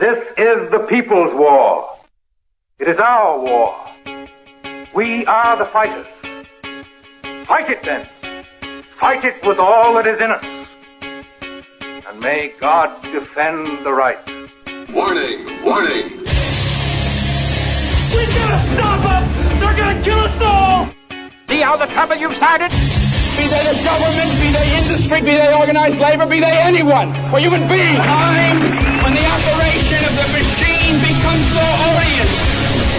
This is the people's war. It is our war. We are the fighters. Fight it then. Fight it with all that is in us. And may God defend the right. Warning! Warning! We've got to stop them! They're going to kill us all! See how the trouble you've started? Be they the government, be they industry, be they organized labor, be they anyone, or human beings. Time when the operation of the machine becomes so odious,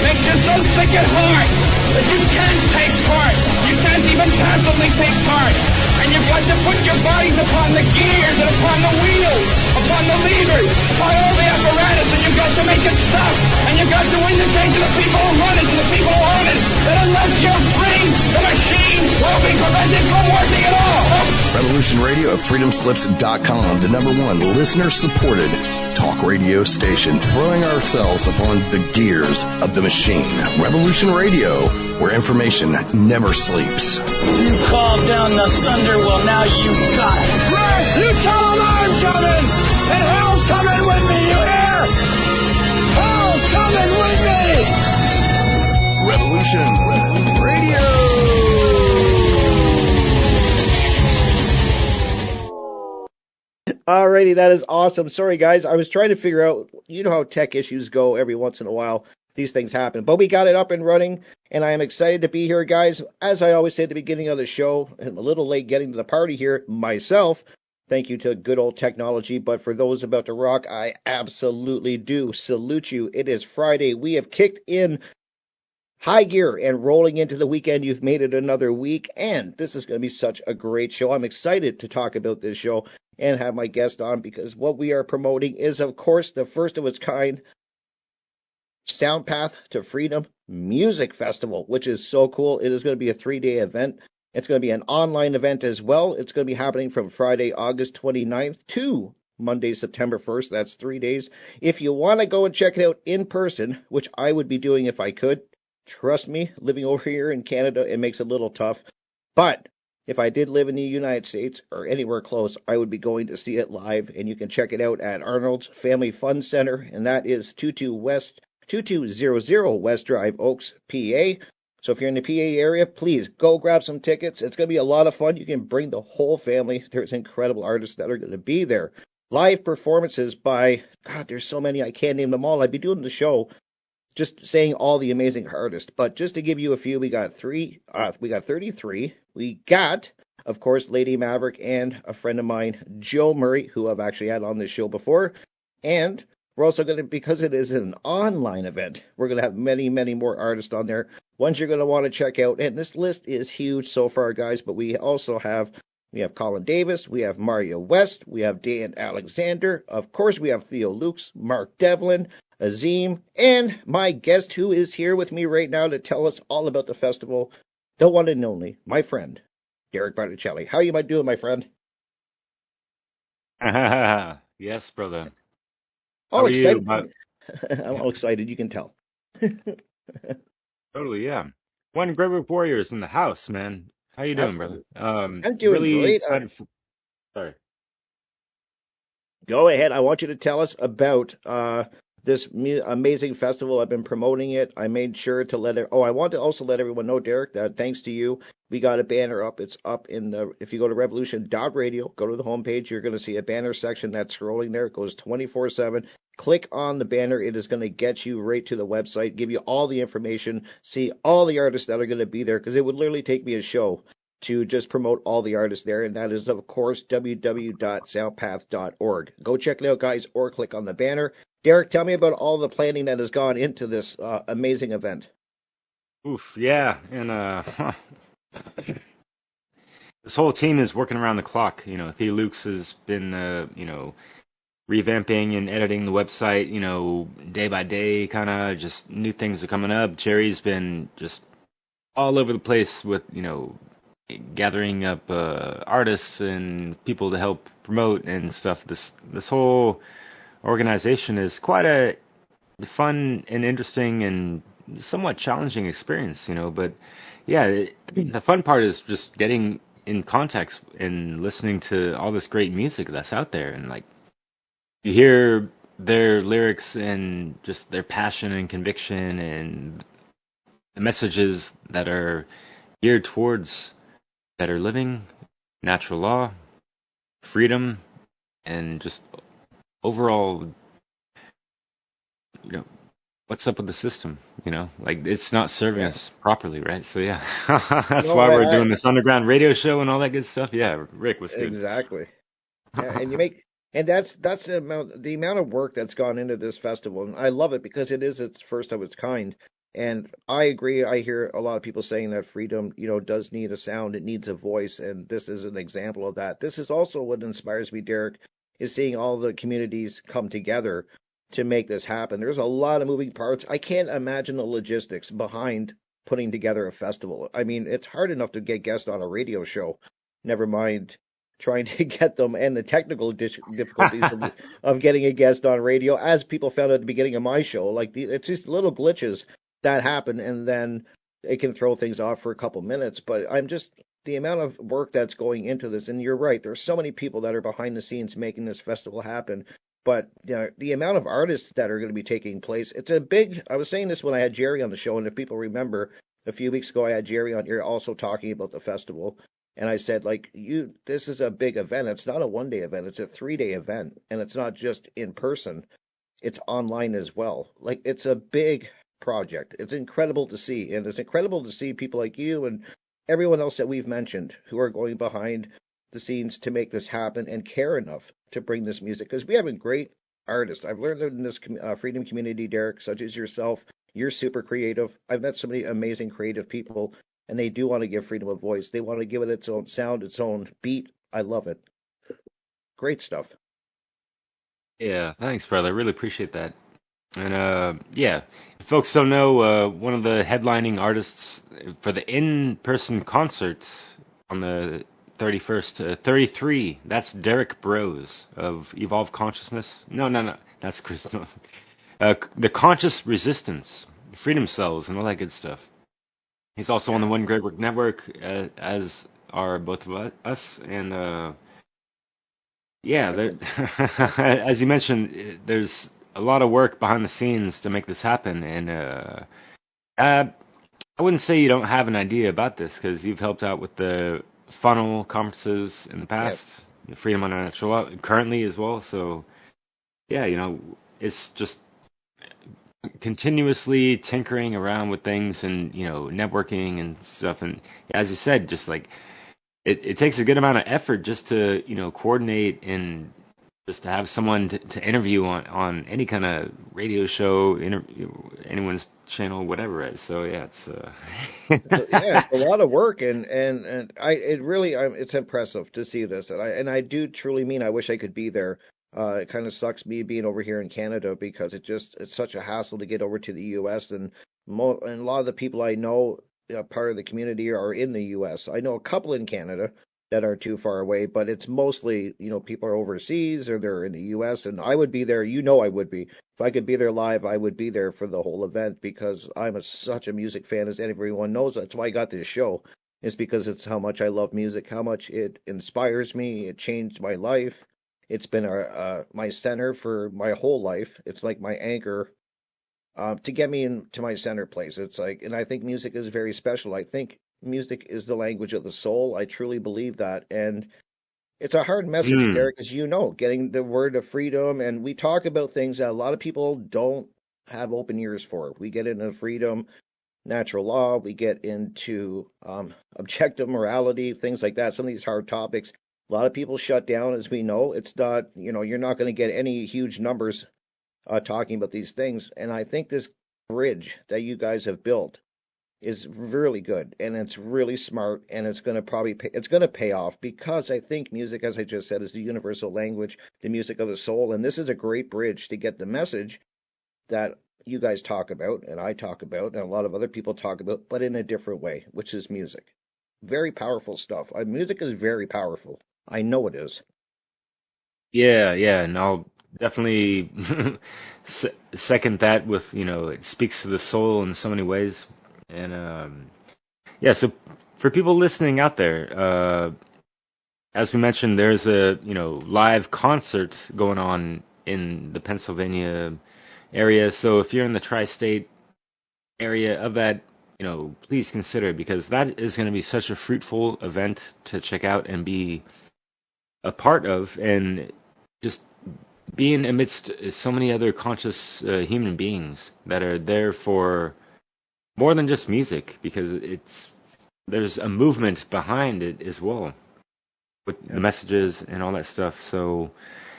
makes you so sick at heart that you can't take part. You can't even passively take part. And you've got to put your bodies upon the gears and upon the wheels, upon the levers, upon all the apparatus, and you've got to make it stop. And you've got to indicate to the people who run it, to the people who own it, that unless you're free, the machine will be prevented from working at all. Revolution Radio at freedomslips.com, the #1 listener-supported talk radio station, throwing ourselves upon the gears of the machine. Revolution Radio, where information never sleeps. You called down the thunder, well now you got it. Right, you tell them I'm coming, and hell's coming with me, you hear? Hell's coming with me! Revolution Radio! Alrighty, that is awesome. Sorry, guys. I was trying to figure out, you know how tech issues go every once in a while. These things happen. But we got it up and running, and I am excited to be here, guys. As I always say at the beginning of the show, I'm a little late getting to the party here myself. Thank you to good old technology. But for those about to rock, I absolutely do salute you. It is Friday. We have kicked in high gear and rolling into the weekend. You've made it another week, and this is going to be such a great show. I'm excited to talk about this show and have my guest on, because what we are promoting is, of course, the first of its kind SoundPath to Freedom Music Festival, which is so cool. It is going to be a 3-day event. It's going to be an online event as well. It's going to be happening from Friday, August 29th to Monday, September 1st. That's 3 days. If you want to go and check it out in person, which I would be doing if I could, trust me, living over here in Canada, it makes it a little tough. But if I did live in the United States or anywhere close, I would be going to see it live, and you can check it out at Arnold's Family Fun Center, and that is 2200 West Drive, Oaks, PA. So if you're in the PA area, please go grab some tickets. It's going to be a lot of fun. You can bring the whole family. There's incredible artists that are going to be there. Live performances by, God, there's so many, I can't name them all. I'd be doing the show just saying all the amazing artists. But just to give you a few, we got 33. We got, of course, Lady Maverick and a friend of mine, Joe Murray, who I've actually had on this show before. And we're also going to, because it is an online event, we're going to have many, many more artists on there. Ones you're going to want to check out. And this list is huge so far, guys. But we also have, Colin Davis, we have Mario West, we have Dan Alexander. Of course, we have Theo Lukes, Mark Devlin, Azim, and my guest who is here with me right now to tell us all about the festival, the one and only, my friend, Derek Bartolacelli. How you doing, my friend? Yes, brother. All excited. I'm all excited, you can tell. Totally, yeah. One Great Whip Warriors in the house, man. How you doing, brother? I'm doing really great. Sorry. Go ahead. I want you to tell us about this amazing festival. I've been promoting it. I made sure to I want to also let everyone know, Derek, that thanks to you, we got a banner up. It's up if you go to Revolution.Radio, go to the homepage, you're going to see a banner section that's scrolling there. It goes 24/7. Click on the banner. It is going to get you right to the website, give you all the information, see all the artists that are going to be there, because it would literally take me a show to just promote all the artists there, and that is, of course, www.soundpath.org. Go check it out, guys, or click on the banner. Derek, tell me about all the planning that has gone into this amazing event. Oof, yeah, and this whole team is working around the clock. Theo Lukes has been, revamping and editing the website, day by day, kind of just new things are coming up. Jerry's been just all over the place with, gathering up artists and people to help promote and stuff. This whole organization is quite a fun and interesting and somewhat challenging experience, but yeah, the fun part is just getting in context and listening to all this great music that's out there. And like, you hear their lyrics and just their passion and conviction and the messages that are geared towards better living, natural law, freedom, and just overall, what's up with the system, like it's not serving us properly, right? So yeah, that's why we're doing this underground radio show and all that good stuff. Yeah, Rick, what's good? Exactly. Yeah, and that's the amount of work that's gone into this festival, and I love it because it is its first of its kind. And I agree. I hear a lot of people saying that freedom, does need a sound. It needs a voice, and this is an example of that. This is also what inspires me, Derek, is seeing all the communities come together to make this happen. There's a lot of moving parts. I can't imagine the logistics behind putting together a festival. I mean, it's hard enough to get guests on a radio show, never mind trying to get them, and the technical difficulties of getting a guest on radio, as people found at the beginning of my show. Like, it's just little glitches that happen, and then it can throw things off for a couple minutes. But the amount of work that's going into this, and you're right, there's so many people that are behind the scenes making this festival happen. But the amount of artists that are going to be taking place, I was saying this when I had Jerry on the show, and if people remember, a few weeks ago I had Jerry on here also talking about the festival, and I said, this is a big event. It's not a one-day event, it's a 3-day event, and it's not just in person, it's online as well. Like, it's a big project. It's incredible to see, and it's incredible to see people like you and everyone else that we've mentioned who are going behind the scenes to make this happen and care enough to bring this music, because we have a great artists. I've learned that in this freedom community, Derek, such as yourself. You're super creative. I've met so many amazing creative people, and they do want to give freedom a voice. They want to give it its own sound, its own beat. I love it. Great stuff. Yeah, thanks, brother. I really appreciate that. And if folks don't know, one of the headlining artists for the in-person concert on the 31st, 33, that's Derek Bros of Evolve Consciousness. No, that's Chris. The Conscious Resistance, Freedom Cells, and all that good stuff. He's also on the One Great Work Network, as are both of us. And as you mentioned, there's a lot of work behind the scenes to make this happen. And I wouldn't say you don't have an idea about this, because you've helped out with the funnel conferences in the past, yes. Freedom on Natural Law currently as well. So yeah, it's just continuously tinkering around with things and networking and stuff. And as you said, just like it takes a good amount of effort just to coordinate and just to have someone to interview on any kind of radio show, anyone's channel, whatever it is. So yeah, it's it's a lot of work, and it's impressive to see this, and I do truly mean I wish I could be there. It kind of sucks me being over here in Canada, because it's such a hassle to get over to the U.S. and a lot of the people I know, part of the community, are in the U.S. I know a couple in Canada that are too far away, but it's mostly, people are overseas or they're in the U.S. and I would be there. I would be. If I could be there live, I would be there for the whole event, because I'm such a music fan, as everyone knows. That's why I got this show, is because it's how much I love music, how much it inspires me. It changed my life. It's been my center for my whole life. It's like my anchor to get me into my center place. It's like, and I think music is very special. I think music is the language of the soul. I truly believe that. And it's a hard message, Derek, as getting the word of freedom. And we talk about things that a lot of people don't have open ears for. We get into freedom, natural law. We get into objective morality, things like that. Some of these hard topics. A lot of people shut down, as we know. It's not, you're not going to get any huge numbers talking about these things. And I think this bridge that you guys have built is really good, and it's really smart, and it's going to pay off, because I think music, as I just said, is the universal language, the music of the soul, and this is a great bridge to get the message that you guys talk about, and I talk about, and a lot of other people talk about, but in a different way, which is music. Very powerful stuff. Music is very powerful. I know it is. Yeah, and I'll definitely second that with, it speaks to the soul in so many ways. And so for people listening out there, as we mentioned, there's a live concert going on in the Pennsylvania area. So if you're in the tri-state area of that, please consider it, because that is going to be such a fruitful event to check out and be a part of, and just being amidst so many other conscious human beings that are there for more than just music, because there's a movement behind it as well, with the messages and all that stuff. So,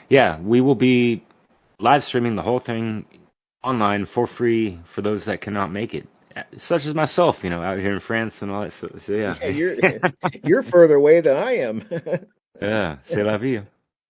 yeah, we will be live streaming the whole thing online for free for those that cannot make it, such as myself, out here in France and all that stuff. So, yeah. You're further away than I am. Yeah, c'est la vie.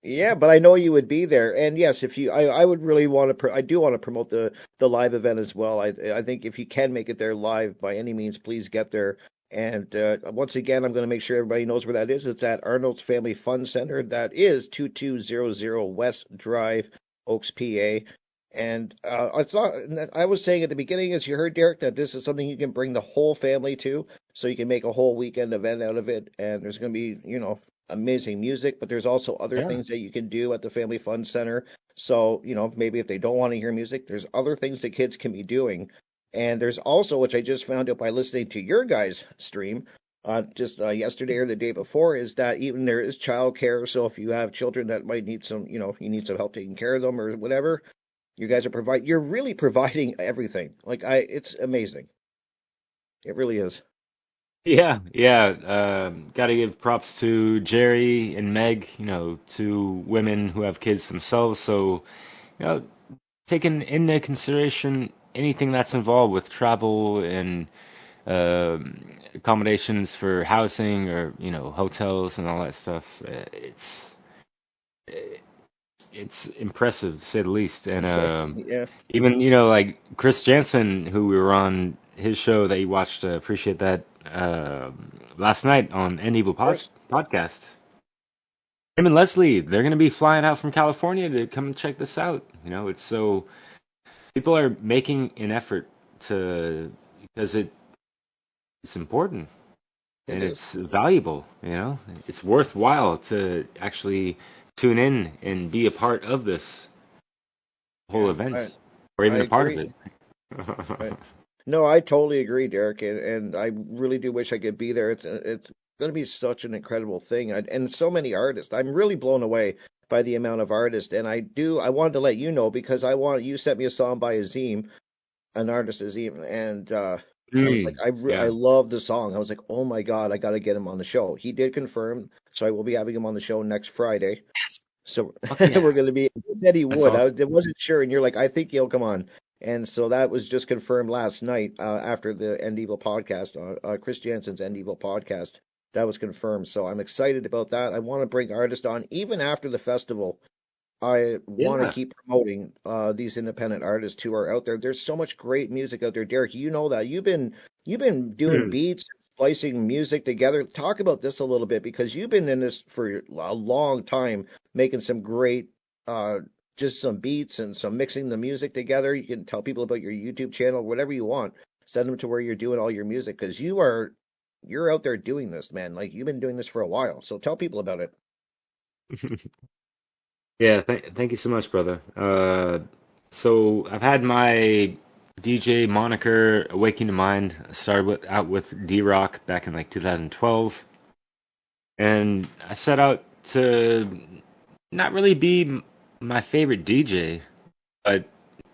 Yeah, but I know you would be there, and yes, if you, I would really want to, I do want to promote the live event as well. I think if you can make it there live by any means, please get there. And once again, I'm going to make sure everybody knows where that is. It's at Arnold's Family Fun Center. That is 2200 West Drive, Oaks, PA. And it's not. I was saying at the beginning, as you heard, Derek, that this is something you can bring the whole family to, so you can make a whole weekend event out of it. And there's going to be, amazing music, but there's also other things that you can do at the Family Fun Center. So, maybe if they don't want to hear music, there's other things that kids can be doing. And there's also, which I just found out by listening to your guys' stream, just yesterday or the day before, is that even there is childcare. So if you have children that might need some, you need some help taking care of them or whatever, you guys are you're really providing everything. It's amazing. It really is. Yeah. Got to give props to Jerry and Meg, two women who have kids themselves. So, taking into consideration anything that's involved with travel and accommodations for housing or, hotels and all that stuff, it's impressive, to say the least. And even, like Chris Jansen, who we were on his show that you watched, appreciate that, last night on End Evil podcast. Him and Leslie, they're going to be flying out from California to come and check this out. It's so, people are making an effort because it's important and it's valuable. It's worthwhile to actually tune in and be a part of this whole event, or even a part of it. Right. No, I totally agree, Derek, and I really do wish I could be there. It's going to be such an incredible thing, and so many artists. I'm really blown away by the amount of artists, and I wanted to let you know, because you sent me a song by Azim, an artist Azim, and I love the song. I was like, oh my God, I got to get him on the show. He did confirm, so I will be having him on the show next Friday. So we're going to be. He said he would. Awesome. I wasn't sure, and you're like, I think he'll come on. And so that was just confirmed last night after the End Evil podcast, Chris Jansen's End Evil podcast. That was confirmed. So I'm excited about that. I want to bring artists on even after the festival. I want to keep promoting these independent artists who are out there. There's so much great music out there, Derek. You know that you've been doing beats, splicing music together. Talk about this a little bit, because you've been in this for a long time, making some great. Just some beats and some mixing the music together. You can tell people about your YouTube channel, whatever you want. Send them to where you're doing all your music, because you're out there doing this, man. Like, you've been doing this for a while. So tell people about it. Yeah, thank you so much, brother. So I've had my DJ moniker, Awakening to Mind. I started out with D-Rock back in 2012. And I set out to not really be my favorite DJ, but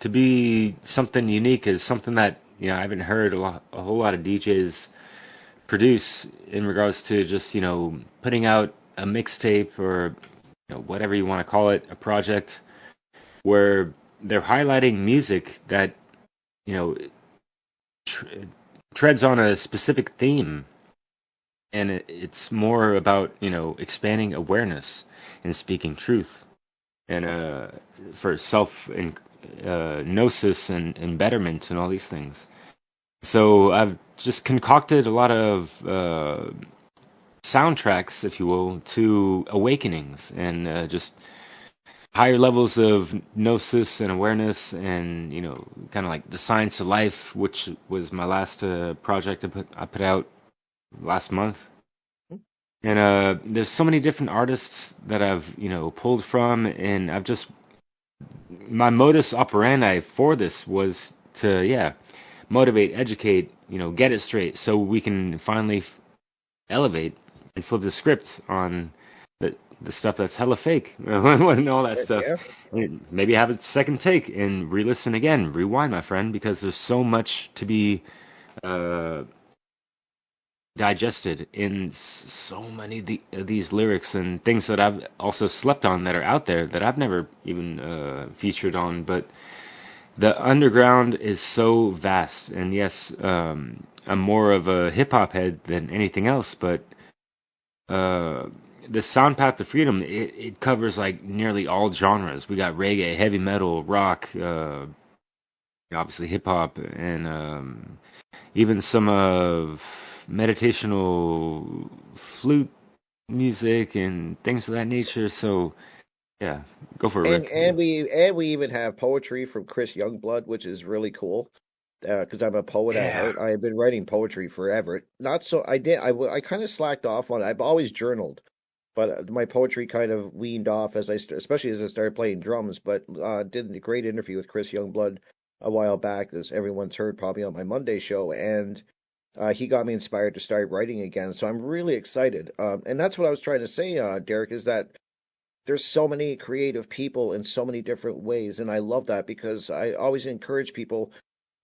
to be something unique, is something that I haven't heard a whole lot of DJs produce, in regards to just putting out a mixtape or whatever you want to call it, a project where they're highlighting music that treads on a specific theme, and it's more about expanding awareness and speaking truth. And for self-gnosis and betterment and all these things. So I've just concocted a lot of soundtracks, if you will, to awakenings and just higher levels of gnosis and awareness, and kind of like the science of life, which was my last project I put out last month. And there's so many different artists that I've pulled from, and I've just my modus operandi for this was to, motivate, educate, get it straight, so we can finally elevate and flip the script on the stuff that's hella fake and all that stuff. Yeah. And maybe have a second take and re-listen again, rewind, my friend, because there's so much to be digested in so many of these lyrics and things that I've also slept on that are out there that I've never even featured on. But the underground is so vast, and yes, I'm more of a hip-hop head than anything else, but the SoundPath to Freedom, it covers like nearly all genres. We got reggae, heavy metal, rock, obviously hip-hop, and even some of meditational flute music and things of that nature. So, yeah, go for it, Rick. And we even have poetry from Chris Youngblood, which is really cool. Because I'm a poet at heart. I've been writing poetry forever. Not so. I kind of slacked off on it. I've always journaled, but my poetry kind of weaned off especially as I started playing drums. But did a great interview with Chris Youngblood a while back, as everyone's heard probably on my Monday show, and he got me inspired to start writing again. So I'm really excited. And that's what I was trying to say, Derek, is that there's so many creative people in so many different ways, and I love that, because I always encourage people.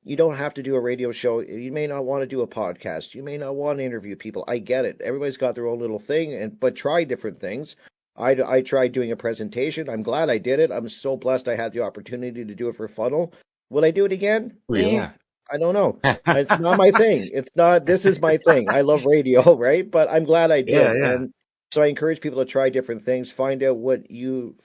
You don't have to do a radio show. You may not want to do a podcast. You may not want to interview people. I get it. Everybody's got their own little thing, but try different things. I tried doing a presentation. I'm glad I did it. I'm so blessed I had the opportunity to do it for Funnel. Will I do it again? Yeah. I don't know. It's not my thing. This is my thing. I love radio, right? But I'm glad I did. Yeah. And so I encourage people to try different things, find out what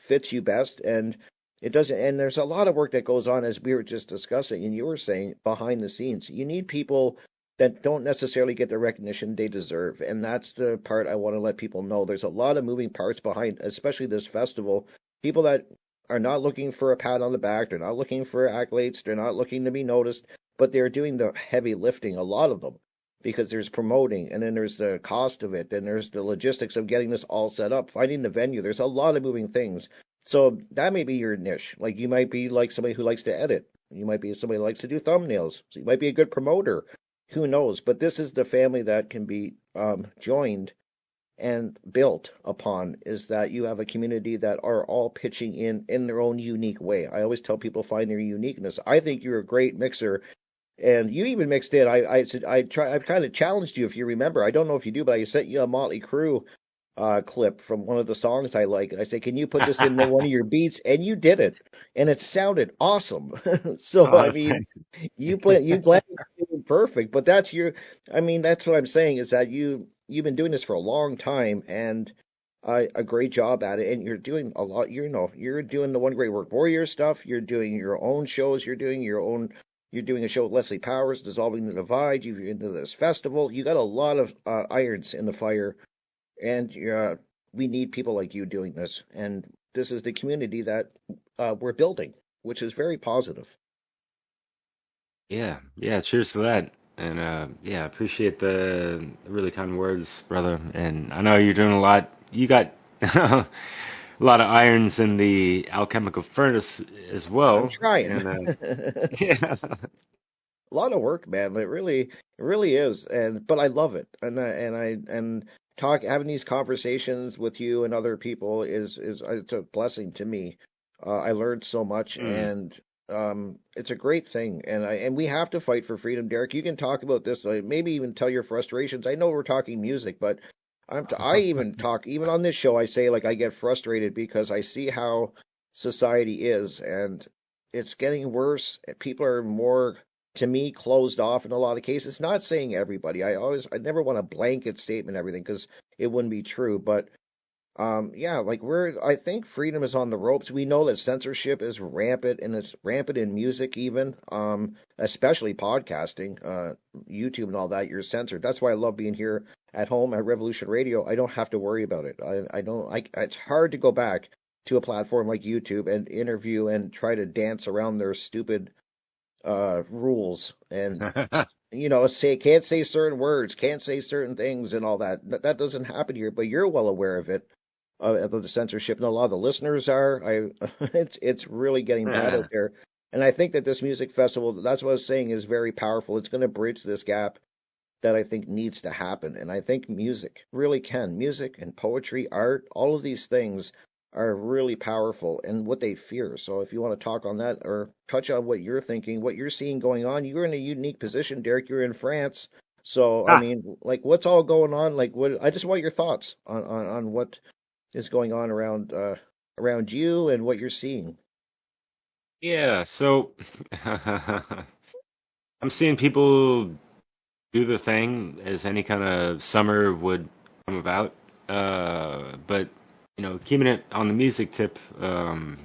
fits you best, and it doesn't, and there's a lot of work that goes on, as we were just discussing, and you were saying, behind the scenes. You need people that don't necessarily get the recognition they deserve, and that's the part I want to let people know. There's a lot of moving parts behind, especially this festival. People that are not looking for a pat on the back, they're not looking for accolades, they're not looking to be noticed, but they're doing the heavy lifting, a lot of them, because there's promoting, and then there's the cost of it, then there's the logistics of getting this all set up, finding the venue. There's a lot of moving things. So that may be your niche. Like, you might be like somebody who likes to edit. You might be somebody who likes to do thumbnails. So you might be a good promoter. Who knows? But this is the family that can be joined and built upon, is that you have a community that are all pitching in their own unique way. I always tell people, find their uniqueness. I think you're a great mixer. And you even mixed in. I've kind of challenged you, if you remember. I don't know if you do, but I sent you a Motley Crue clip from one of the songs I like. I say, can you put this in one of your beats? And you did it, and it sounded awesome. So I mean, you blended it perfect. But that's what I'm saying, is that you've been doing this for a long time, and a great job at it. And you're doing a lot. You're doing the One Great Work Warrior stuff. You're doing your own shows. You're doing a show with Leslie Powers, Dissolving the Divide. You're into this festival. You got a lot of irons in the fire. And we need people like you doing this. And this is the community that we're building, which is very positive. Yeah, cheers to that. And I appreciate the really kind words, brother. And I know you're doing a lot. You got a lot of irons in the alchemical furnace as well. I'm trying. And, yeah. A lot of work, man. It really is. But I love it. And having these conversations with you and other people is it's a blessing to me. I learned so much, and it's a great thing. And we have to fight for freedom, Derek. You can talk about this, maybe even tell your frustrations. I know we're talking music, but I even talk, even on this show, I say, like, I get frustrated because I see how society is, and it's getting worse. People are more, to me, closed off in a lot of cases. Not saying everybody. I never want a blanket statement, everything, because it wouldn't be true. But I think freedom is on the ropes. We know that censorship is rampant, and it's rampant in music even, especially podcasting, YouTube and all that. You're censored. That's why I love being here at home at Revolution Radio. I don't have to worry about it. It's hard to go back to a platform like YouTube and interview and try to dance around their stupid rules and can't say certain words, can't say certain things and all that. That doesn't happen here, but you're well aware of it. of the censorship, and a lot of the listeners are. It's really getting bad out there. And I think that this music festival, that's what I was saying, is very powerful. It's going to bridge this gap that I think needs to happen. And I think music really can. Music and poetry, art, all of these things are really powerful and what they fear. So if you want to talk on that or touch on what you're thinking, what you're seeing going on, you're in a unique position, Derek. You're in France. So, I mean, like, what's all going on? Like, I just want your thoughts on what is going on around you and what you're seeing. Yeah, so I'm seeing people do the thing as any kind of summer would come about. But, keeping it on the music tip, so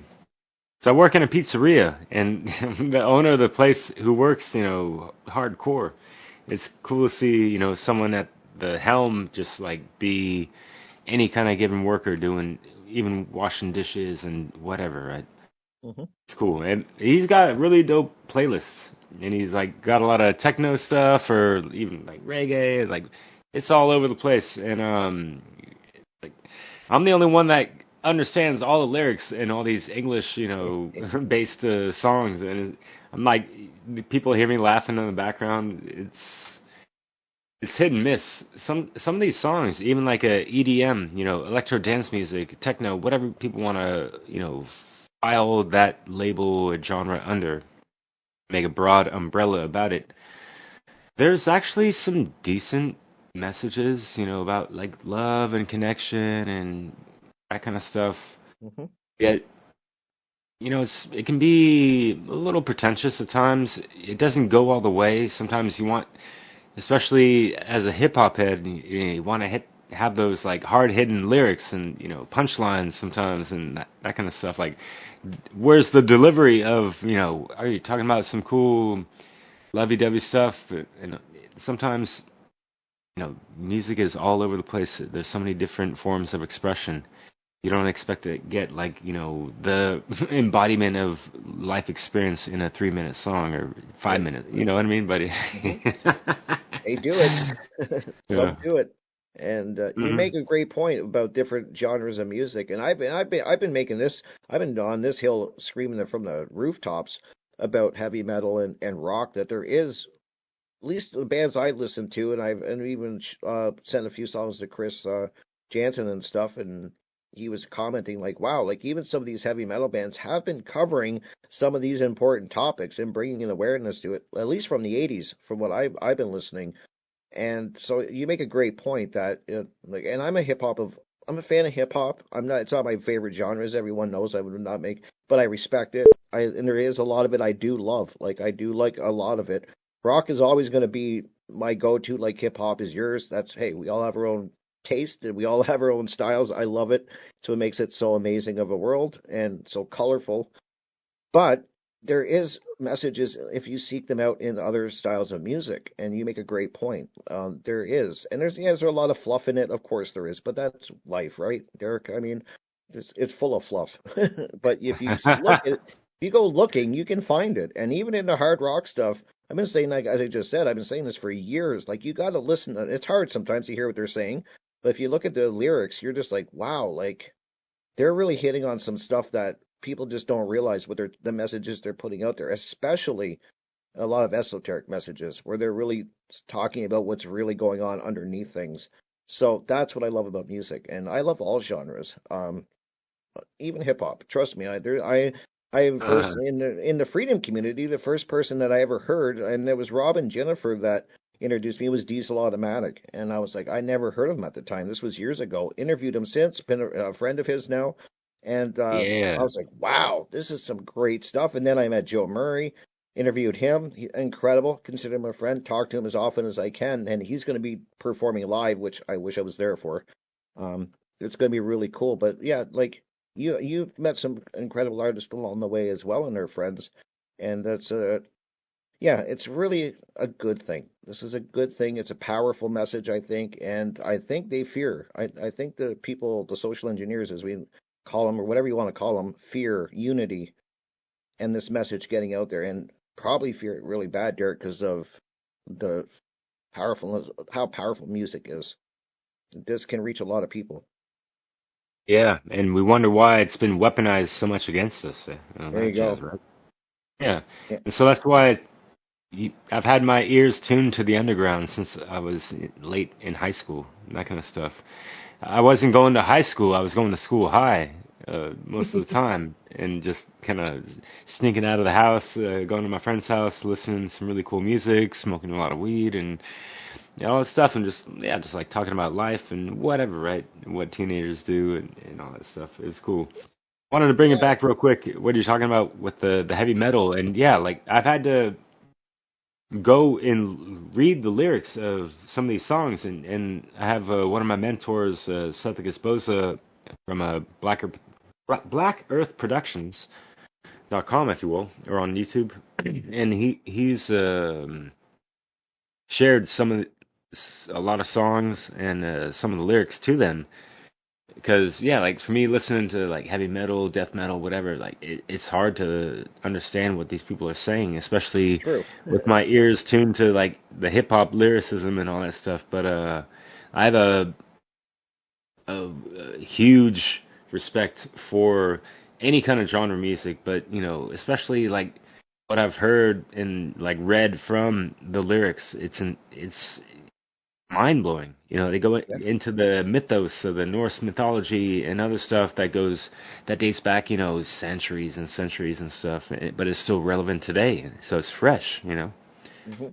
I work in a pizzeria, and the owner of the place who works, hardcore, it's cool to see, someone at the helm just like be any kind of given worker doing, even washing dishes and whatever, right? Mm-hmm. It's cool. And he's got really dope playlists. And he's like got a lot of techno stuff or even like reggae. Like it's all over the place. And like I'm the only one that understands all the lyrics in all these English, based songs. And I'm like, people hear me laughing in the background. It's hit and miss. Some of these songs, even like a EDM, electro dance music, techno, whatever people want to, file that label or genre under, make a broad umbrella about it. There's actually some decent messages, about like love and connection and that kind of stuff. Mm-hmm. Yet, it can be a little pretentious at times. It doesn't go all the way. Sometimes you want, especially as a hip hop head, you want to have those like hard hitting lyrics and punchlines sometimes and that kind of stuff. Like, where's the delivery of are you talking about some cool lovey-dovey stuff? And sometimes music is all over the place. There's so many different forms of expression. You don't expect to get like the embodiment of life experience in a 3-minute song or 5 minutes. You know what I mean, buddy? They do it. Some do it. And you make a great point about different genres of music. And I've been making this. I've been on this hill screaming it from the rooftops about heavy metal and rock. That there is, at least the bands I listen to, and I've even sent a few songs to Chris Jansen and stuff, and he was commenting like, wow, like even some of these heavy metal bands have been covering some of these important topics and bringing an awareness to it, at least from the 80s, from what I've been listening. And so you make a great point that, and I'm a fan of hip hop. It's not my favorite genre, as everyone knows. I would not but I respect it. And there is a lot of it I do love. Like I do like a lot of it. Rock is always going to be my go-to, like hip hop is yours. Hey, we all have our own taste and we all have our own styles. I love it. So it makes it so amazing of a world and so colorful. But there is messages if you seek them out in other styles of music, and you make a great point. There is, and there's a lot of fluff in it. Of course there is, but that's life, right, Derek? I mean, it's full of fluff. But if you go looking, you can find it. And even in the hard rock stuff, I've been saying, like as I just said, I've been saying this for years. Like you got to listen. It's hard sometimes to hear what they're saying, but if you look at the lyrics, you're just like, wow, like they're really hitting on some stuff that people just don't realize what the messages they're putting out there, especially a lot of esoteric messages where they're really talking about what's really going on underneath things. So that's what I love about music, and I love all genres, even hip hop. Trust me, I first in the freedom community, the first person that I ever heard, and it was Rob and Jennifer that introduced me, was Diesel Automatic, and I was like, I never heard of him at the time. This was years ago. Interviewed him since, been a friend of his now. And I was like, wow, this is some great stuff. And then I met Joe Murray, interviewed him. Incredible. Consider him a friend. Talk to him as often as I can. And he's going to be performing live, which I wish I was there for. It's going to be really cool. But yeah, like you've met some incredible artists along the way as well, and their friends. And that's it's really a good thing. This is a good thing. It's a powerful message, I think. And I think they fear. I think the people, the social engineers, as we call them, or whatever you want to call them, fear unity and this message getting out there, and probably fear it really bad, Derek, because of the how powerful music is. This can reach a lot of people. Yeah, and we wonder why it's been weaponized so much against us. There you go. Right? Yeah. Yeah. And so that's why I've had my ears tuned to the underground since I was late in high school, that kind of stuff. I wasn't going to high school, I was going to school high most of the time, and just kind of sneaking out of the house, going to my friend's house, listening to some really cool music, smoking a lot of weed, and all that stuff, and just like talking about life and whatever, right? What teenagers do and all that stuff. It was cool. Wanted to bring it back real quick. What are you talking about with the heavy metal? And yeah, like I've had to go and read the lyrics of some of these songs, and I have one of my mentors, Seth Esposa, from Black Earth Productions.com, if you will, or on YouTube, and he's shared a lot of songs and some of the lyrics to them. Because, yeah, like, for me, listening to, like, heavy metal, death metal, whatever, like, it's hard to understand what these people are saying, especially with my ears tuned to, like, the hip-hop lyricism and all that stuff. But I have a huge respect for any kind of genre music, but, you know, especially, like, what I've heard and, like, read from the lyrics, it's mind-blowing. You know, they go into the mythos of the Norse mythology and other stuff that dates back, you know, centuries and centuries and stuff, but it's still relevant today, so it's fresh, you know. Mm-hmm.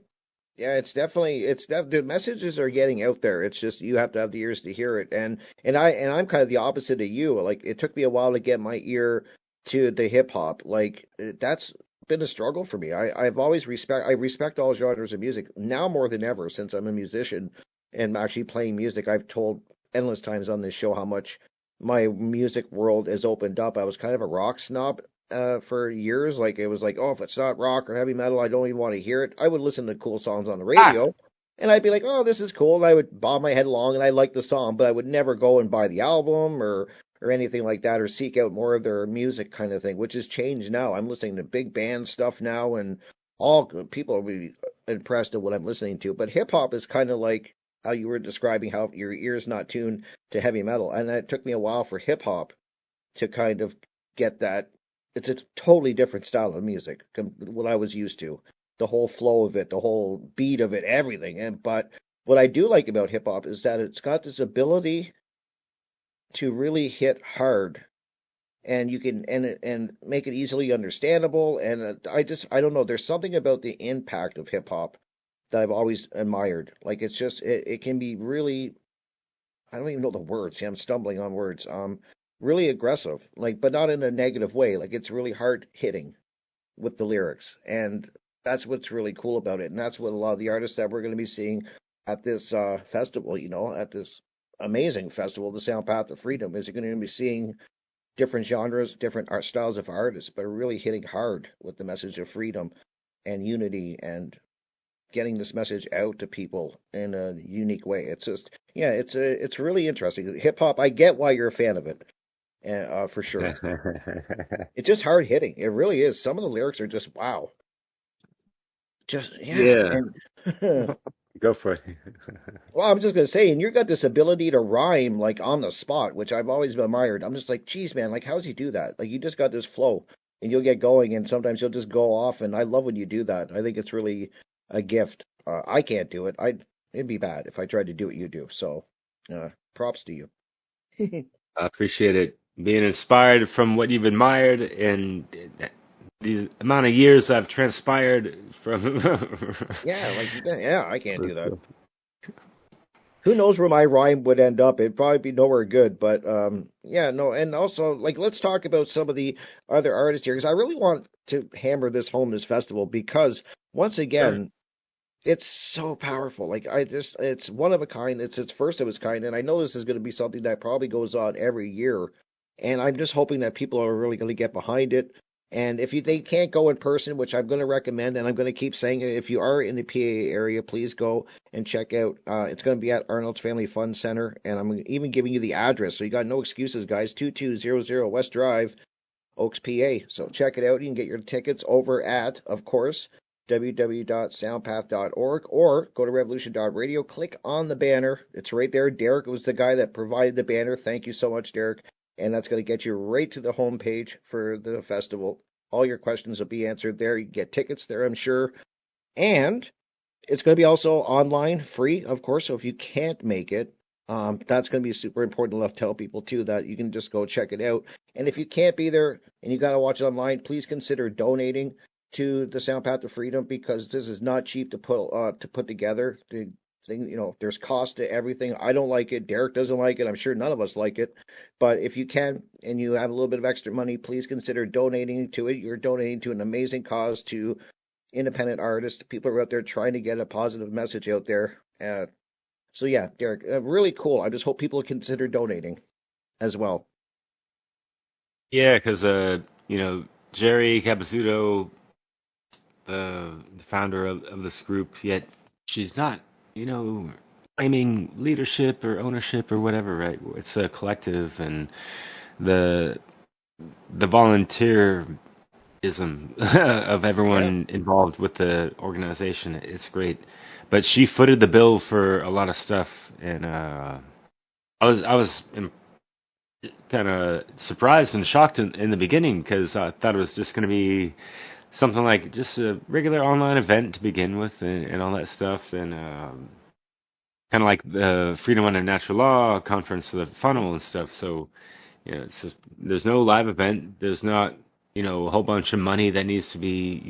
Yeah, the messages are getting out there. It's just you have to have the ears to hear it, and I'm kind of the opposite of you. Like, it took me a while to get my ear to the hip hop. Like, that's been a struggle for me. I've always respect all genres of music now more than ever, since I'm a musician and actually playing music. I've told endless times on this show how much my music world has opened up. I was kind of a rock snob for years. Like, it was like, oh, if it's not rock or heavy metal, I don't even want to hear it. I would listen to cool songs on the radio, and I'd be like, oh, this is cool, and I would bob my head along, and I like the song, but I would never go and buy the album or anything like that, or seek out more of their music kind of thing, which has changed now. I'm listening to big band stuff now, and all people will be impressed at what I'm listening to. But hip hop is kind of like how you were describing how your ear's not tuned to heavy metal. And it took me a while for hip hop to kind of get that. It's a totally different style of music than what I was used to. The whole flow of it, the whole beat of it, everything. But what I do like about hip hop is that it's got this ability to really hit hard, and you can and make it easily understandable. And I don't know. There's something about the impact of hip hop that I've always admired. Like, it's just it can be really, I don't even know the words. See, I'm stumbling on words. Really aggressive, like, but not in a negative way. Like, it's really hard hitting with the lyrics, and that's what's really cool about it. And that's what a lot of the artists that we're going to be seeing at this festival, you know, at this amazing festival, the SoundPath of Freedom, is you're going to be seeing different genres, different art styles of artists, but really hitting hard with the message of freedom and unity and getting this message out to people in a unique way. It's just, yeah, it's really interesting. Hip hop, I get why you're a fan of it, for sure. It's just hard hitting. It really is. Some of the lyrics are just wow. Just yeah. And, go for it. well, I'm just gonna say, and you've got this ability to rhyme like on the spot, which I've always admired. I'm just like, geez, man, like, how does he do that? Like, you just got this flow, and you'll get going, and sometimes you'll just go off, and I love when you do that. I think it's really a gift. I can't do it. It'd be bad if I tried to do what you do. So, props to you. I appreciate it. Being inspired from what you've admired and the amount of years I've transpired from. I can't do that. Who knows where my rhyme would end up? It'd probably be nowhere good, but and also, like, let's talk about some of the other artists here, because I really want to hammer this home this festival, because once again, it's so powerful. Like, it's one of a kind. It's first of its kind, and I know this is going to be something that probably goes on every year, and I'm just hoping that people are really going to get behind it. And if they can't go in person, which I'm going to recommend, and I'm going to keep saying it, if you are in the PA area, please go and check out. It's going to be at Arnold's Family Fun Center, and I'm even giving you the address, so you got no excuses, guys. 2200 West Drive, Oaks, PA. So check it out. You can get your tickets over at, of course, www.soundpath.org, or go to Revolution.Radio. Click on the banner. It's right there. Derek was the guy that provided the banner. Thank you so much, Derek. and that's going to get you right to the homepage for the festival. All your questions will be answered there. You can get tickets there, I'm sure. And it's going to be also online, free, of course. So if you can't make it, that's going to be super important to tell people, too, that you can just go check it out. And if you can't be there and you got to watch it online, please consider donating to the SoundPath of Freedom, because this is not cheap to put together. The thing, there's cost to everything. I don't like it. Derek doesn't like it. I'm sure none of us like it. But if you can and you have a little bit of extra money, please consider donating to it. You're donating to an amazing cause, to independent artists. People are out there trying to get a positive message out there. So yeah, Derek, really cool. I just hope people consider donating as well. Yeah, because Jerry Capizzuto, the founder of this group, yet she's not, claiming leadership or ownership or whatever, right? It's a collective, and the volunteerism of everyone involved with the organization, it's great. But she footed the bill for a lot of stuff, and I was kind of surprised and shocked in the beginning, because I thought it was just going to be something like just a regular online event to begin with, and all that stuff, and kind of like the Freedom Under Natural Law conference, the funnel and stuff. So, it's just, there's no live event. There's not, a whole bunch of money that needs to be,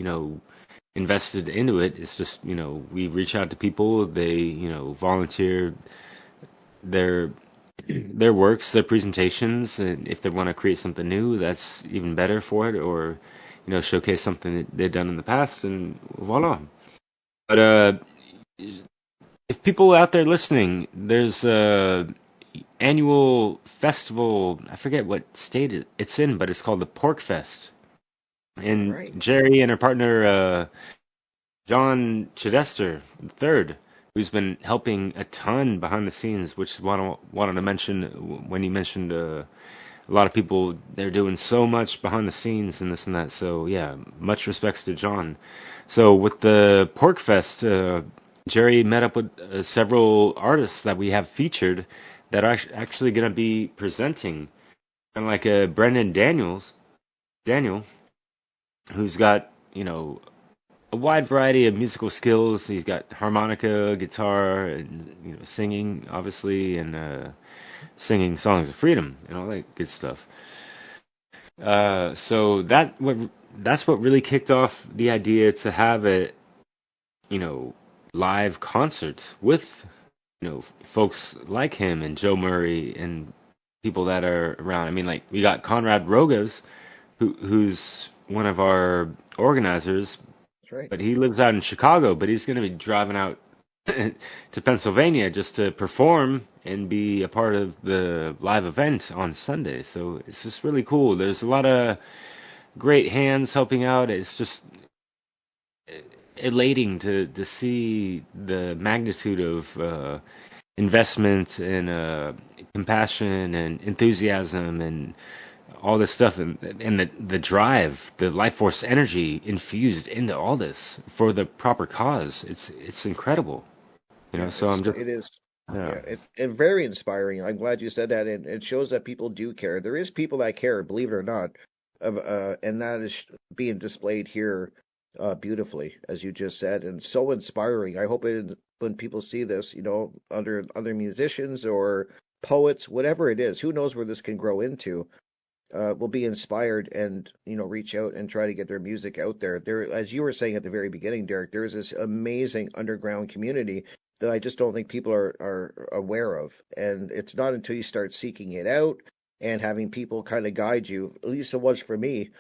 invested into it. It's just, we reach out to people. They, volunteer their works, their presentations, and if they want to create something new, that's even better for it, or showcase something that they've done in the past, and voila. But if people out there listening, there's a annual festival. I forget what state it's in, but it's called the Pork Fest. And right. Jerry and her partner John Chidester III, who's been helping a ton behind the scenes, which is what I wanted to mention when you mentioned a lot of people, they're doing so much behind the scenes and this and that. So, yeah, much respects to John. So, with the Pork Fest, Jerry met up with several artists that we have featured that are actually going to be presenting. And like Brendan Daniel, who's got, a wide variety of musical skills. He's got harmonica, guitar, and singing, obviously, and singing songs of freedom and all that good stuff. So that's what really kicked off the idea to have a live concert with folks like him and Joe Murray and people that are around. I mean, like, we got Conrad Rogas, who's one of our organizers. Right. But he lives out in Chicago, but he's going to be driving out to Pennsylvania just to perform and be a part of the live event on Sunday. So it's just really cool. There's a lot of great hands helping out. It's just elating to see the magnitude of investment and compassion and enthusiasm and all this stuff, and the drive, the life force energy infused into all this for the proper cause. It's incredible, So I'm just. It is. Yeah, it's very inspiring. I'm glad you said that, and it shows that people do care. There is people that care, believe it or not, and that is being displayed here beautifully, as you just said, and so inspiring. I hope when people see this, under other musicians or poets, whatever it is, who knows where this can grow into. Will be inspired and reach out and try to get their music out there. There, as you were saying at the very beginning, Derek, there is this amazing underground community that I just don't think people are aware of. And it's not until you start seeking it out and having people kind of guide you. At least it was for me.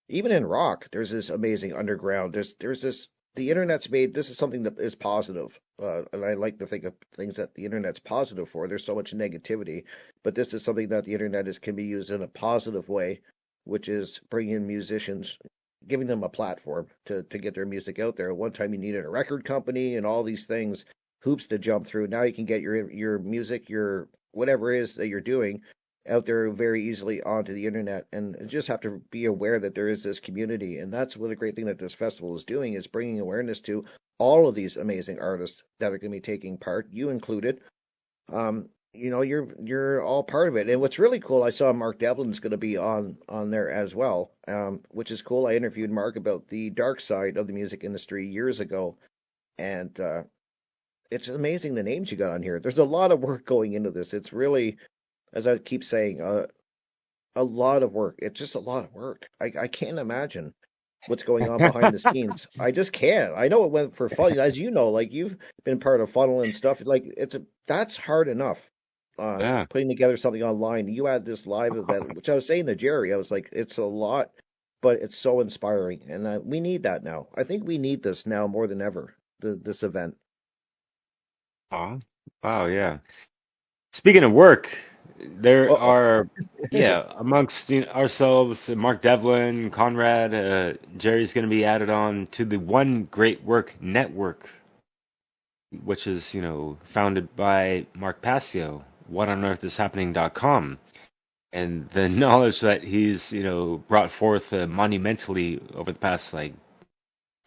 Even in rock, there's this amazing underground. There's this. The internet's made. This is something that is positive, and I like to think of things that the internet's positive for. There's so much negativity, but this is something that the internet can be used in a positive way, which is bringing musicians, giving them a platform to get their music out there. At one time, you needed a record company and all these things, hoops to jump through. Now you can get your music, your whatever it is that you're doing, out there very easily onto the internet, and just have to be aware that there is this community. And that's what the great thing that this festival is doing, is bringing awareness to all of these amazing artists that are going to be taking part, you included. you're all part of it. And what's really cool, I saw Mark Devlin's going to be on there as well, which is cool. I interviewed Mark about the dark side of the music industry years ago, and it's amazing the names you got on here. There's a lot of work going into this. It's really, as I keep saying, a lot of work. It's just a lot of work. I can't imagine what's going on behind the scenes. I just can't. I know it went for fun, as you know, like you've been part of Funnel and stuff. Like that's hard enough. Putting together something online. You had this live event, which I was saying to Jerry, I was like, it's a lot, but it's so inspiring, and we need that now. I think we need this now more than ever. This event. Oh, wow, yeah. Speaking of work, there are, amongst ourselves, Mark Devlin, Conrad, Jerry's going to be added on to the One Great Work Network, which is, founded by Mark Passio, whatonearthishappening.com. And the knowledge that he's, brought forth monumentally over the past,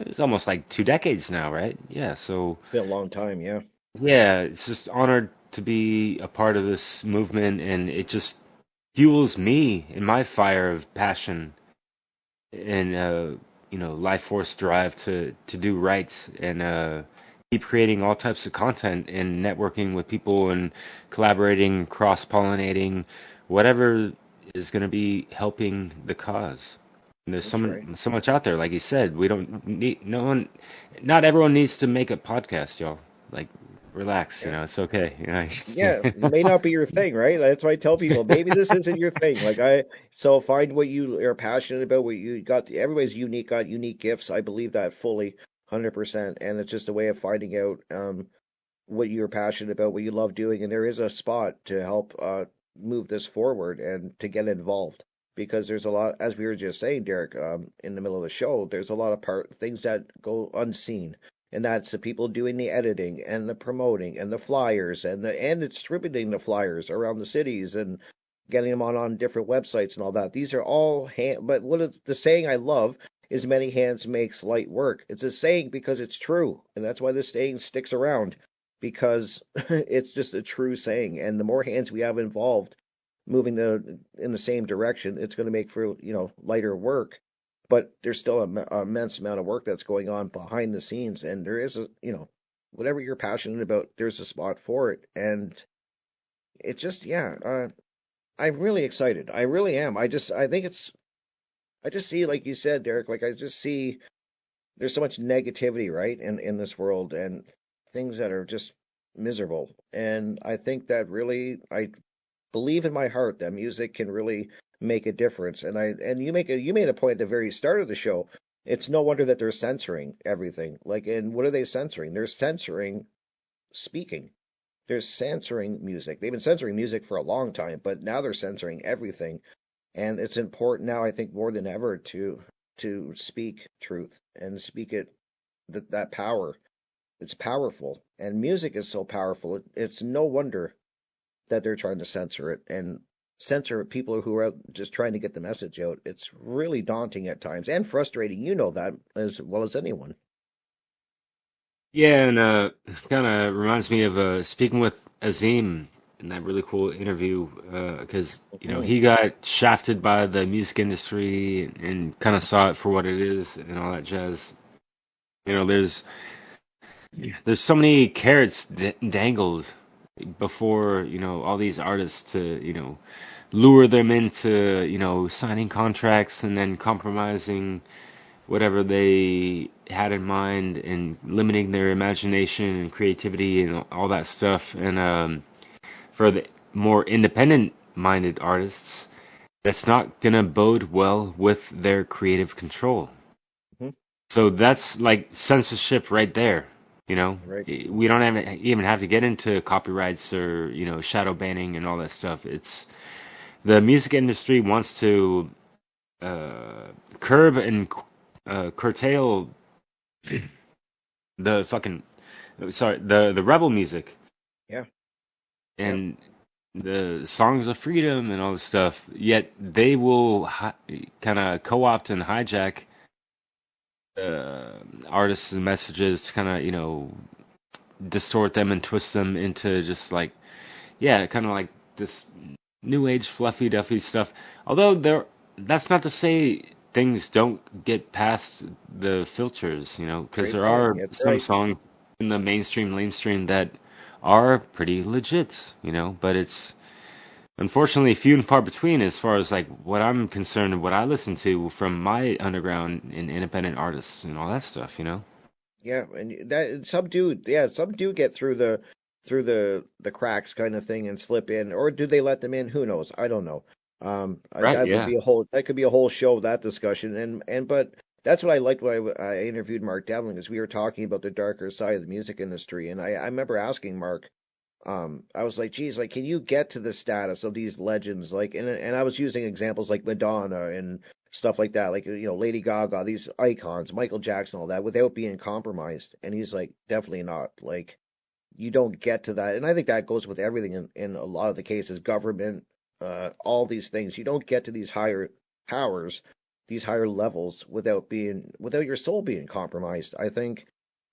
it's almost 2 decades now, right? Yeah, so... It's been a long time, yeah. Yeah, it's just honored to be a part of this movement, and it just fuels me in my fire of passion and, life force drive to do right and keep creating all types of content and networking with people and collaborating, cross-pollinating, whatever is going to be helping the cause. And there's so much out there, like you said. We don't need not everyone needs to make a podcast, y'all. Relax, it's okay. Yeah, it may not be your thing, right? That's why I tell people, maybe this isn't your thing. So find what you are passionate about, what you got. Everybody's unique, got unique gifts. I believe that fully, 100%. And it's just a way of finding out what you're passionate about, what you love doing. And there is a spot to help move this forward and to get involved. Because there's a lot, as we were just saying, Derek, in the middle of the show, there's a lot of things that go unseen. And that's the people doing the editing and the promoting and the flyers and distributing the flyers around the cities and getting them on different websites and all that. These are all but the saying I love is many hands makes light work. It's a saying because it's true. And that's why this saying sticks around, because it's just a true saying. And the more hands we have involved moving in the same direction, it's going to make for, lighter work. But there's still an immense amount of work that's going on behind the scenes, and there is whatever you're passionate about, there's a spot for it, and it's just I'm really excited. I really am. I just see, like you said, Derek, I just see there's so much negativity, right, in this world, and things that are just miserable, and I think that really, I believe in my heart that music can really make a difference. And you made a point at the very start of the show. It's no wonder that they're censoring everything. And what are they censoring? They're censoring speaking. They're censoring music. They've been censoring music for a long time, but now they're censoring everything. And it's important now, I think, more than ever to speak truth and speak it, that power. It's powerful. And music is so powerful. It's no wonder that they're trying to censor it and censor people who are just trying to get the message out. It's really daunting at times and frustrating. You know that as well as anyone. Yeah, and kind of reminds me of speaking with Azim in that really cool interview, because he got shafted by the music industry and kind of saw it for what it is and all that jazz. There's so many carrots dangled before all these artists to lure them into signing contracts and then compromising whatever they had in mind and limiting their imagination and creativity and all that stuff. And for the more independent minded artists, that's not gonna bode well with their creative control. Mm-hmm. So that's like censorship right there. Right. We don't even have to get into copyrights or, shadow banning and all that stuff. It's the music industry wants to curb and curtail the rebel music. Yeah. And the songs of freedom and all this stuff. Yet they will kind of co-opt and hijack artists' messages to kind of, distort them and twist them into just yeah, kind of like this new age fluffy duffy stuff. Although that's not to say things don't get past the filters, because there are some songs in the mainstream that are pretty legit, but it's unfortunately few and far between as far as like what I'm concerned and what I listen to from my underground and independent artists and all that stuff, Yeah, and that some do get through the cracks kind of thing and slip in, or do they let them in? Who knows? I don't know. That could be a whole show, that discussion, but that's what I liked when I interviewed Mark Devlin, because we were talking about the darker side of the music industry, and I remember asking Mark, I was like, geez, like, can you get to the status of these legends, like, and I was using examples like Madonna and stuff like that, like, Lady Gaga, these icons, Michael Jackson, all that, without being compromised, and he's like, definitely not, like, you don't get to that, and I think that goes with everything in a lot of the cases, government, all these things. You don't get to these higher powers, these higher levels without your soul being compromised. I think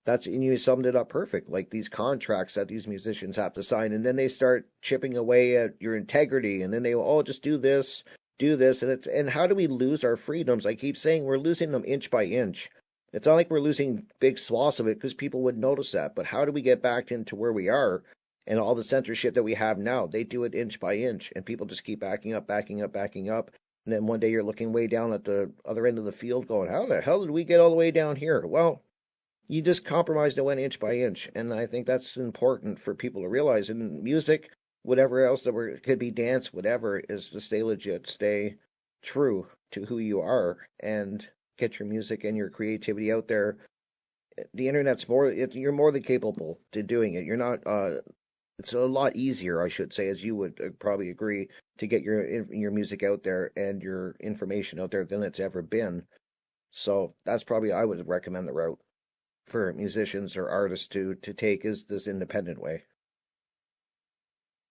and you summed it up perfect. Like these contracts that these musicians have to sign, and then they start chipping away at your integrity, and then they will, just do this, and how do we lose our freedoms? I keep saying we're losing them inch by inch. It's not like we're losing big swaths of it because people would notice that, but how do we get back into where we are? And all the censorship that we have now, they do it inch by inch, and people just keep backing up. And then one day you're looking way down at the other end of the field going, how the hell did we get all the way down here? Well, you just compromised and went inch by inch. And I think that's important for people to realize. In music, whatever else could be dance, whatever, is to stay legit, stay true to who you are, and get your music and your creativity out there. The internet's you're more than capable to doing it. You're not, it's a lot easier, I should say, as you would probably agree, to get your music out there and your information out there than it's ever been. So that's probably, I would recommend the route for musicians or artists to take, is this independent way.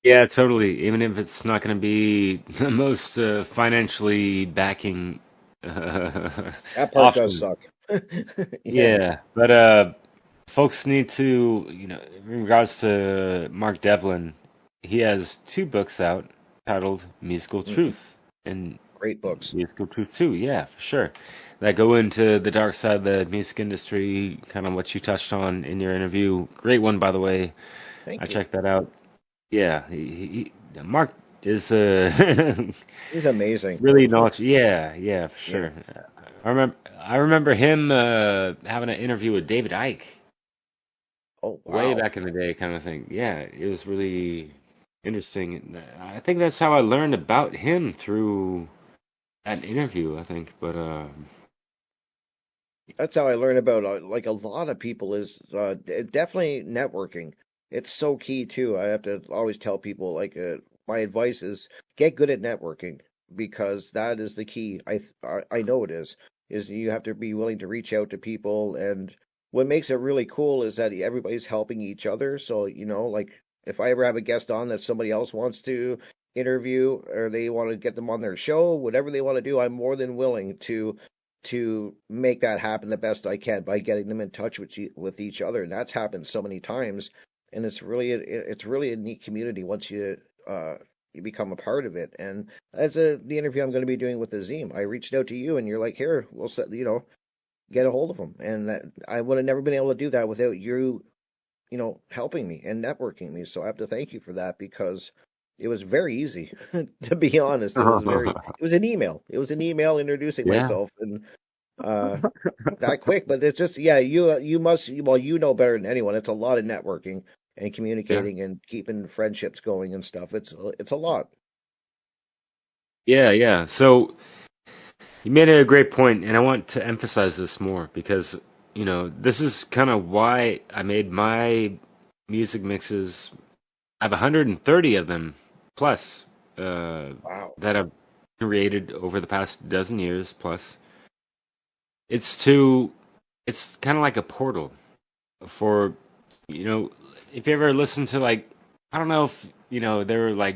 Yeah, totally. Even if it's not going to be the most financially backing that part does suck. Yeah, but folks need to, in regards to Mark Devlin, he has 2 books out titled Musical Truth. And great books. Musical Truth too, yeah, for sure. That go into the dark side of the music industry, kind of what you touched on in your interview. Great one, by the way. Thank you. Checked that out. Yeah, Mark is he's amazing. Really not. Yeah, for sure. Yeah. I remember him having an interview with David Icke. Oh, wow. Way back in the day, kind of thing. Yeah, it was really interesting. I think that's how I learned about him, through that interview, I think. But that's how I learned about like a lot of people, is definitely networking. It's so key too. I have to always tell people, like, my advice is get good at networking, because that is the key. I know it is you have to be willing to reach out to people, and what makes it really cool is that everybody's helping each other. So, like, if I ever have a guest on that somebody else wants to interview, or they want to get them on their show, whatever they want to do, I'm more than willing to make that happen the best I can by getting them in touch with each other. And that's happened so many times, and it's really a neat community once you become a part of it. And as the interview I'm going to be doing with Azim, I reached out to you, and you're like, here, we'll set, get a hold of them, and I would have never been able to do that without you, helping me and networking me. So I have to thank you for that, because it was very easy, to be honest. It was an email. It was an email introducing myself, and that quick. But it's just, you must, you know better than anyone. It's a lot of networking and communicating and keeping friendships going and stuff. It's a lot. Yeah. So you made a great point, and I want to emphasize this more, because this is kind of why I made my music mixes. I have 130 of them plus wow, that I've created over the past dozen years plus. It's kind of like a portal for, if you ever listen to, like, I don't know if, there were like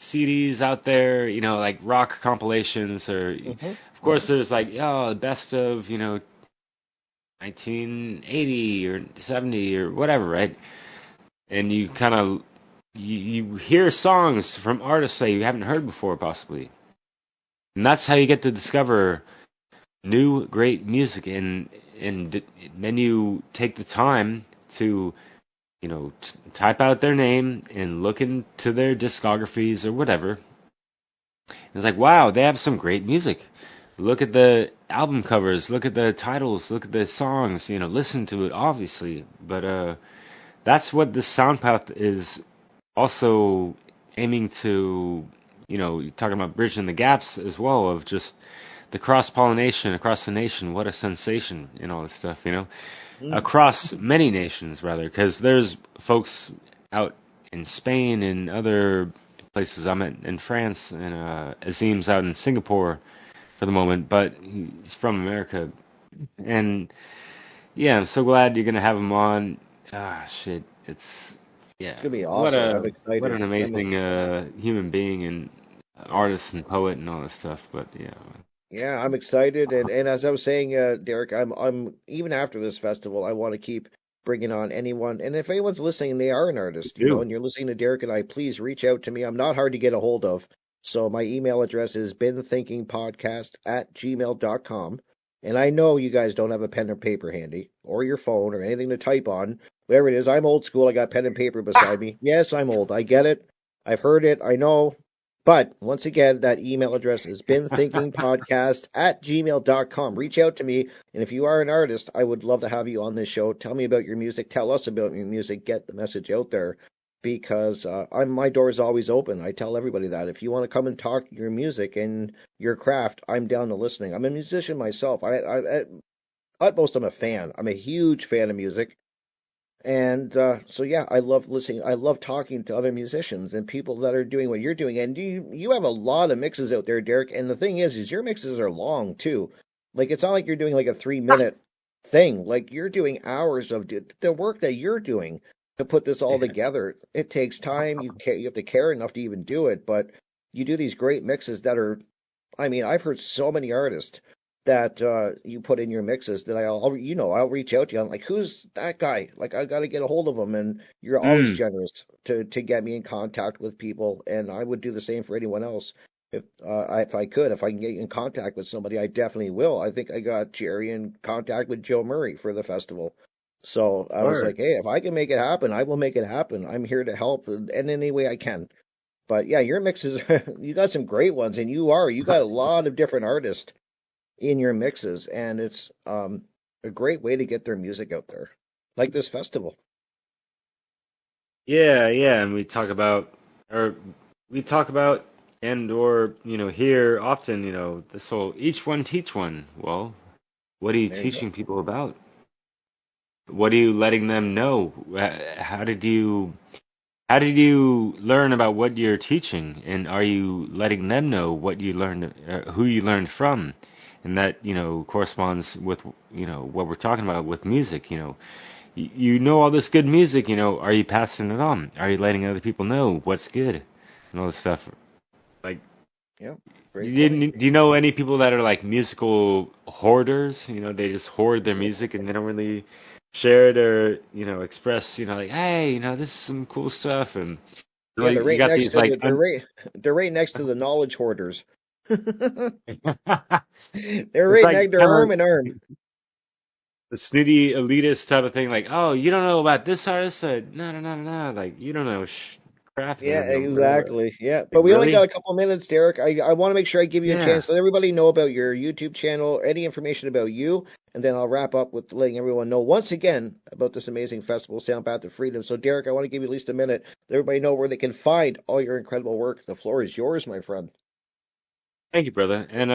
CDs out there, like rock compilations, or of course there's like, the best of, 1980 or 70 or whatever, right? And you kind of you hear songs from artists that you haven't heard before, possibly. And that's how you get to discover new, great music. And then you take the time to, type out their name and look into their discographies or whatever. It's like, wow, they have some great music. Look at the album covers, look at the titles, look at the songs, listen to it, obviously. But that's what this SoundPath is also aiming to, you're talking about bridging the gaps as well, of just the cross-pollination across the nation. What a sensation, and all this stuff, across many nations, rather, because there's folks out in Spain and other places. I'm in France, and Azim's out in Singapore for the moment, but he's from America. And yeah, I'm so glad you're going to have him on. Shit, it's gonna be awesome. I'm excited. What an amazing human being and artist and poet and all this stuff. But yeah. Yeah, I'm excited, and as I was saying, Derek, I'm even after this festival, I want to keep bringing on anyone, and if anyone's listening and they are an artist, and you're listening to Derek and I, please reach out to me. I'm not hard to get a hold of, so my email address is beenthinkingpodcast@gmail.com, and I know you guys don't have a pen or paper handy, or your phone, or anything to type on. Whatever it is, I'm old school. I got pen and paper beside me. Yes, I'm old. I get it. I've heard it. I know. But once again, that email address is beenthinkingpodcast@gmail.com. Reach out to me. And if you are an artist, I would love to have you on this show. Tell me about your music. Tell us about your music. Get the message out there, because my door is always open. I tell everybody that. If you want to come and talk your music and your craft, I'm down to listening. I'm a musician myself. At utmost, I'm a fan. I'm a huge fan of music. And so, yeah, I love listening. I love talking to other musicians and people that are doing what you're doing. And you have a lot of mixes out there, Derek. And the thing is your mixes are long, too. Like, it's not like you're doing like a 3-minute thing. Like, you're doing hours of the work that you're doing to put this all together. It takes time. You have to care enough to even do it. But you do these great mixes that are, I've heard so many artists that you put in your mixes that I'll reach out to you. I'm like, who's that guy? Like, I got to get a hold of him. And you're always generous to get me in contact with people. And I would do the same for anyone else. If I can get you in contact with somebody, I definitely will. I think I got Jerry in contact with Joe Murray for the festival. So I was like, hey, if I can make it happen, I will make it happen. I'm here to help in any way I can. But yeah, your mixes, you got some great ones, and you got a lot of different artists in your mixes, and it's a great way to get their music out there, like this festival. Yeah, and we talk about and hear often, this whole each one teach one. Well, what are you teaching people about? What are you letting them know? How did you learn about what you're teaching, and are you letting them know what you learned, who you learned from? And that, corresponds with, what we're talking about with music. You know all this good music, are you passing it on? Are you letting other people know what's good and all this stuff? Like, yeah. Do you know any people that are like musical hoarders? They just hoard their music and they don't really share it or, express, like, hey, this is some cool stuff. And yeah, they're right next to they're right next to the knowledge hoarders. They're right next to arm in arm. The snooty elitist type of thing, like, oh, you don't know about this artist? No. Like, you don't know crap. Yeah, exactly. Yeah, but we only got a couple of minutes, Derek. I want to make sure I give you a chance. Let everybody know about your YouTube channel, any information about you, and then I'll wrap up with letting everyone know once again about this amazing festival, SoundPath of Freedom. So, Derek, I want to give you at least a minute. Let everybody know where they can find all your incredible work. The floor is yours, my friend. Thank you, brother. And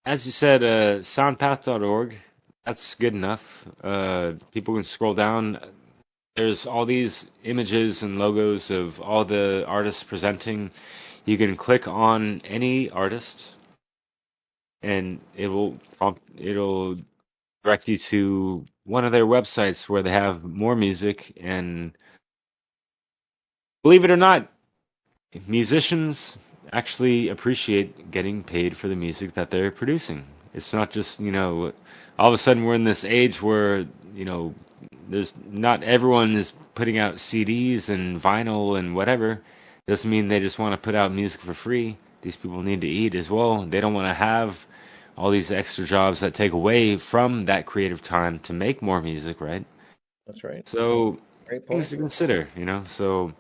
as you said, soundpath.org, that's good enough. People can scroll down. There's all these images and logos of all the artists presenting. You can click on any artist, and it'll direct you to one of their websites where they have more music. And believe it or not, musicians actually appreciate getting paid for the music that they're producing. It's not just, all of a sudden we're in this age where, there's not everyone is putting out CDs and vinyl and whatever. Doesn't mean they just want to put out music for free. These people need to eat as well. They don't want to have all these extra jobs that take away from that creative time to make more music, right? That's right. So things to consider, so...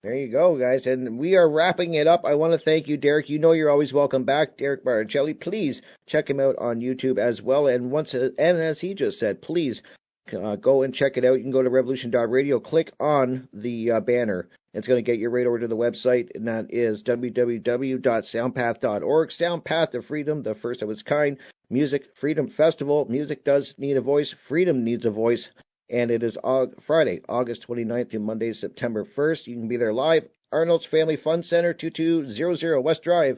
There you go, guys. And we are wrapping it up. I want to thank you, Derek. You know you're always welcome back. Derek Bartolacelli. Please check him out on YouTube as well. And as he just said, please go and check it out. You can go to Revolution.Radio, click on the banner. It's going to get you right over to the website, and that is www.soundpath.org. SoundPath of Freedom, the first of its kind. Music Freedom Festival. Music does need a voice. Freedom needs a voice. And it is Friday, August 29th through Monday, September 1st. You can be there live. Arnold's Family Fun Center, 2200 West Drive,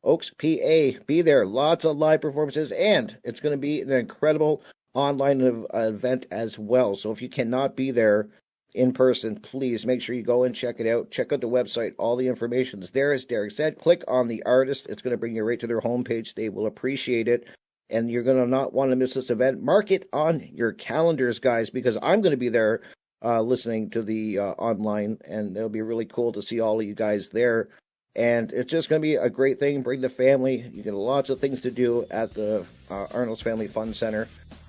Oaks, PA. Be there. Lots of live performances, and it's going to be an incredible online event as well. So if you cannot be there in person, please make sure you go and check it out. Check out the website. All the information is there, as Derek said. Click on the artist. It's going to bring you right to their homepage. They will appreciate it. And you're going to not want to miss this event. Mark it on your calendars, guys, because I'm going to be there listening to the online, and it'll be really cool to see all of you guys there. And it's just going to be a great thing. Bring the family. You get lots of things to do at the Arnold's Family Fun Center.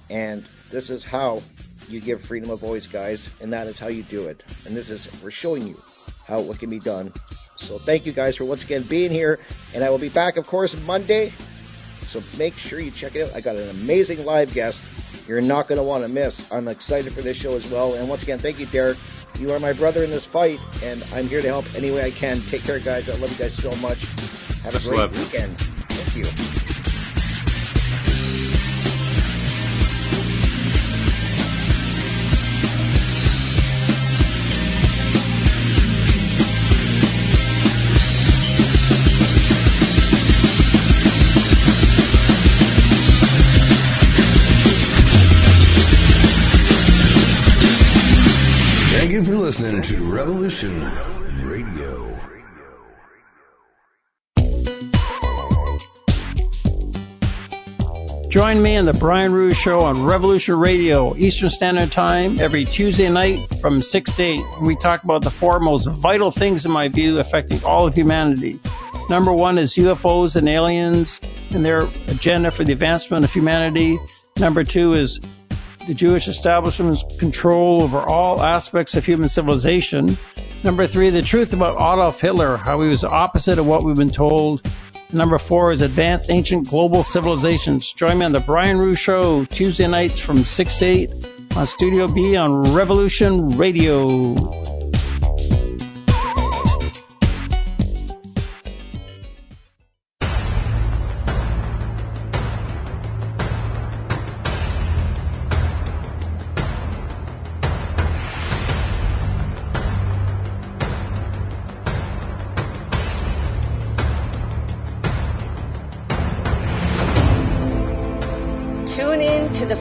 And this is how you give freedom a voice, guys, and that is how you do it. And we're showing you how it can be done. So thank you guys for once again being here. And I will be back, of course, Monday. So make sure you check it out. I got an amazing live guest you're not going to want to miss. I'm excited for this show as well. And once again, thank you, Derek. You are my brother in this fight, and I'm here to help any way I can. Take care, guys. I love you guys so much. Have a great weekend. Thank you. Listening to Revolution Radio. Join me on the Brian Ruhe Show on Revolution Radio, Eastern Standard Time, every Tuesday night from 6 to 8. We talk about the four most vital things, in my view, affecting all of humanity. Number one is UFOs and aliens and their agenda for the advancement of humanity. Number two is the Jewish establishment's control over all aspects of human civilization. Number three, the truth about Adolf Hitler, how he was the opposite of what we've been told. Number four is advanced ancient global civilizations. Join me on the Brian Ruhe Show, Tuesday nights from 6 to 8 on Studio B on Revolution Radio.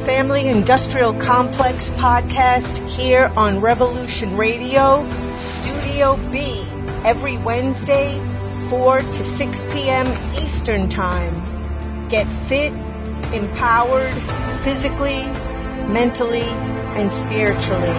Family Industrial Complex podcast here on Revolution Radio, Studio B, every Wednesday, 4 to 6 p.m. Eastern Time. Get fit, empowered, physically, mentally, and spiritually.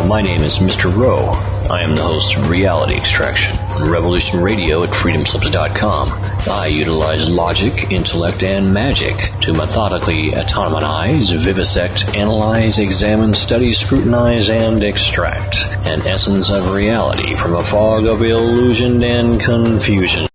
My name is Mr. Rowe. I am the host of Reality Extraction on Revolution Radio at freedomslips.com. I utilize logic, intellect, and magic to methodically autonomize, vivisect, analyze, examine, study, scrutinize, and extract an essence of reality from a fog of illusion and confusion.